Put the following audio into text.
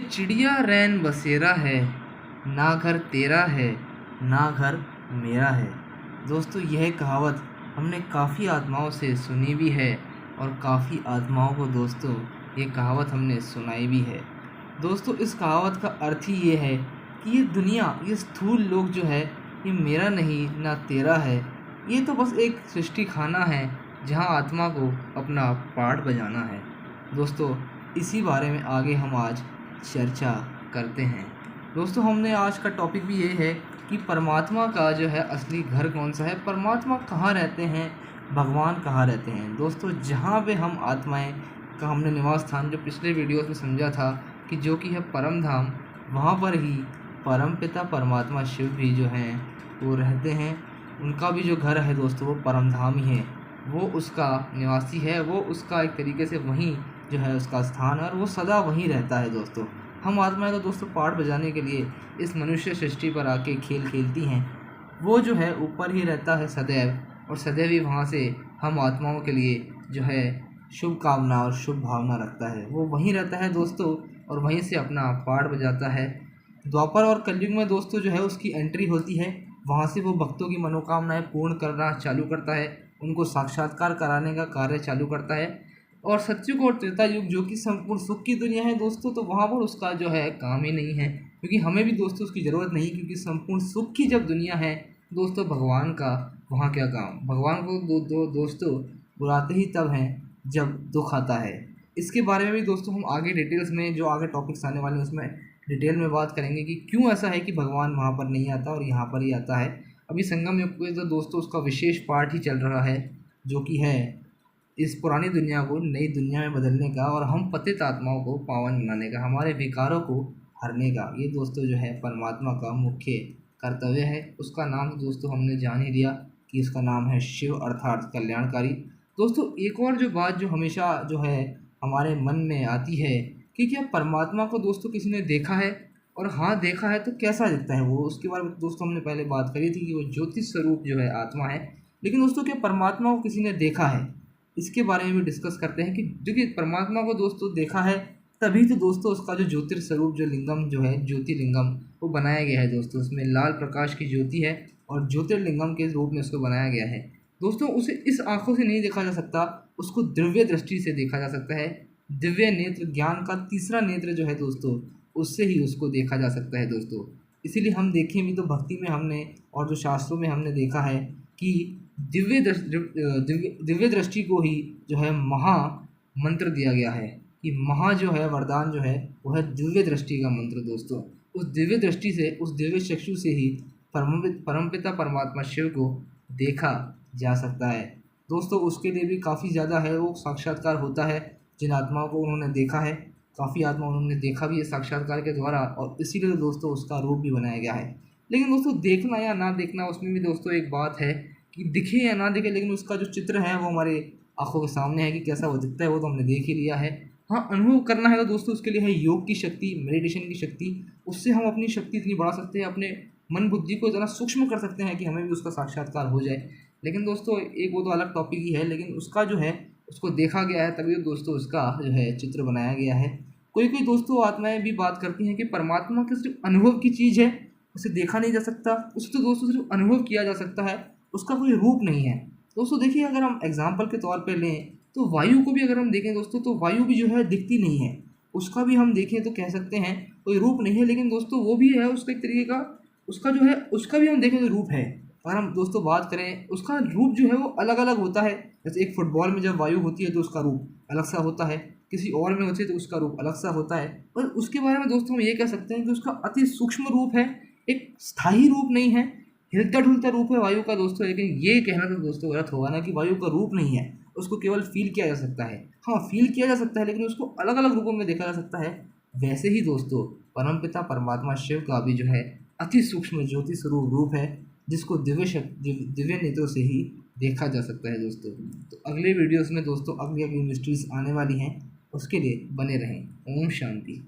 चिड़िया रैन बसेरा है, ना घर तेरा है, ना घर मेरा है। दोस्तों यह कहावत हमने काफ़ी आत्माओं से सुनी भी है और काफ़ी आत्माओं को दोस्तों ये कहावत हमने सुनाई भी है। दोस्तों इस कहावत का अर्थ ही ये है कि ये दुनिया, ये स्थूल लोक जो है, ये मेरा नहीं ना तेरा है। ये तो बस एक सृष्टि खाना है जहाँ आत्मा को अपना पाठ बजाना है। दोस्तों इसी बारे में आगे हम आज चर्चा करते हैं। दोस्तों हमने आज का टॉपिक भी ये है कि परमात्मा का जो है असली घर कौन सा है, परमात्मा कहाँ रहते हैं, भगवान कहाँ रहते हैं। दोस्तों जहाँ पे हम आत्माएं का हमने निवास स्थान जो पिछले वीडियोस में समझा था कि जो कि है परम धाम, वहाँ पर ही परम पिता परमात्मा शिव भी जो हैं वो रहते हैं। उनका भी जो घर है दोस्तों वो परम धाम ही है, वो उसका निवासी है, वो उसका एक तरीके से वहीं जो है उसका स्थान है और वो सदा वहीं रहता है। दोस्तों हम आत्माएं तो दोस्तों पाठ बजाने के लिए इस मनुष्य सृष्टि पर आके खेल खेलती हैं। वो जो है ऊपर ही रहता है सदैव, और सदैव ही वहाँ से हम आत्माओं के लिए जो है शुभ कामना और शुभ भावना रखता है। वो वहीं रहता है दोस्तों और वहीं से अपना पाठ बजाता है। द्वापर और कलयुग में दोस्तों जो है उसकी एंट्री होती है, वहाँ से वो भक्तों की मनोकामनाएं पूर्ण करना चालू करता है, उनको साक्षात्कार कराने का कार्य चालू करता है। और सतयुग और त्रेता युग जो कि संपूर्ण सुख की दुनिया है दोस्तों, तो वहाँ पर उसका जो है काम ही नहीं है, क्योंकि हमें भी दोस्तों उसकी ज़रूरत नहीं, क्योंकि संपूर्ण सुख की जब दुनिया है दोस्तों, भगवान का वहाँ क्या काम। भगवान को दोस्तों बुलाते ही तब हैं जब दुख आता है। इसके बारे में भी दोस्तों हम आगे डिटेल्स में जो आगे टॉपिक्स आने वाले हैं उसमें डिटेल में बात करेंगे कि क्यों ऐसा है कि भगवान वहाँ पर नहीं आता और यहाँ पर ही आता है। अभी संगम युग में तो दोस्तों उसका विशेष पार्ट ही चल रहा है, जो कि है इस पुरानी दुनिया को नई दुनिया में बदलने का और हम पतित आत्माओं को पावन बनाने का, हमारे विकारों को हरने का। ये दोस्तों जो है परमात्मा का मुख्य कर्तव्य है। उसका नाम दोस्तों हमने जान ही लिया कि इसका नाम है शिव अर्थात कल्याणकारी। दोस्तों एक और जो बात जो हमेशा जो है हमारे मन में आती है कि क्या परमात्मा को दोस्तों किसी ने देखा है, और हाँ देखा है तो कैसा दिखता है वो, उसके बारे में दोस्तों हमने पहले बात करी थी कि वो ज्योतिष स्वरूप जो है आत्मा है। लेकिन दोस्तों क्या परमात्मा को किसी ने देखा है, इसके बारे में भी डिस्कस करते हैं कि जो कि परमात्मा को दोस्तों देखा है तभी तो दोस्तों उसका जो ज्योतिर स्वरूप जो लिंगम जो है ज्योतिर्लिंगम वो बनाया गया है। दोस्तों उसमें लाल प्रकाश की ज्योति है और ज्योतिर्लिंगम के रूप में उसको बनाया गया है। दोस्तों उसे इस आंखों से नहीं देखा जा सकता, उसको दिव्य दृष्टि से देखा जा सकता है। दिव्य नेत्र, ज्ञान का तीसरा नेत्र जो है दोस्तों, उससे ही उसको देखा जा सकता है दोस्तों। इसीलिए हम देखें भी तो भक्ति में हमने और जो शास्त्रों में हमने देखा है कि दिव्य दृष्टि को ही जो है महा मंत्र दिया गया है, कि महा जो है वरदान जो है वो है दिव्य दृष्टि का मंत्र। दोस्तों उस दिव्य दृष्टि से, उस दिव्य चक्षु से ही परमपिता परमात्मा शिव को देखा जा सकता है। दोस्तों उसके लिए भी काफ़ी ज़्यादा है वो साक्षात्कार होता है, जिन आत्माओं को उन्होंने देखा है, काफ़ी आत्मा उन्होंने देखा भी है साक्षात्कार के द्वारा, और इसीलिए दोस्तों उसका रूप भी बनाया गया है। लेकिन दोस्तों देखना या ना देखना उसमें भी दोस्तों एक बात है कि दिखे या ना दिखे, लेकिन उसका जो चित्र है वो हमारे आंखों के सामने है कि कैसा वो दिखता है, वो तो हमने देख ही लिया है। हाँ अनुभव करना है तो दोस्तों उसके लिए है योग की शक्ति, मेडिटेशन की शक्ति। उससे हम अपनी शक्ति इतनी बढ़ा सकते हैं, अपने मन बुद्धि को इतना सूक्ष्म कर सकते हैं कि हमें भी उसका साक्षात्कार हो जाए। लेकिन दोस्तों एक वो तो अलग टॉपिक ही है, लेकिन उसका जो है उसको देखा गया है तभी तो दोस्तों उसका जो है चित्र बनाया गया है। कोई कोई दोस्तों आत्माएं भी बात करती हैं कि परमात्मा की सिर्फ अनुभव की चीज़ है, उसे देखा नहीं जा सकता, उसे तो दोस्तों सिर्फ अनुभव किया जा सकता है, उसका कोई रूप नहीं है। दोस्तों देखिए अगर हम एग्जाम्पल के तौर पे लें तो वायु को भी अगर हम देखें दोस्तों, तो वायु भी जो है दिखती नहीं है, उसका भी हम देखें तो कह सकते हैं कोई रूप नहीं है, लेकिन दोस्तों वो भी है उसका एक तरीके का, उसका जो है उसका भी हम देखें तो रूप है। अगर हम दोस्तों बात करें उसका रूप जो है वो अलग अलग होता है। जैसे एक फुटबॉल में जब वायु होती है तो उसका रूप अलग सा होता है, किसी और में होती है तो उसका रूप अलग सा होता है। और उसके बारे में दोस्तों हम ये कह सकते हैं कि उसका अति सूक्ष्म रूप है, एक स्थायी रूप नहीं है, हिलता डुलता रूप है वायु का दोस्तों। लेकिन ये कहना तो दोस्तों गलत होगा ना कि वायु का रूप नहीं है, उसको केवल फील किया जा सकता है। हाँ फील किया जा सकता है, लेकिन उसको अलग अलग रूपों में देखा जा सकता है। वैसे ही दोस्तों परमपिता परमात्मा शिव का भी जो है अति सूक्ष्म ज्योति स्वरूप रूप है, जिसको दिव्य नेत्रों से ही देखा जा सकता है दोस्तों। तो अगले वीडियोस में दोस्तों अगली अगली मिस्ट्रीज आने वाली हैं, उसके लिए बने रहें। ओम शांति।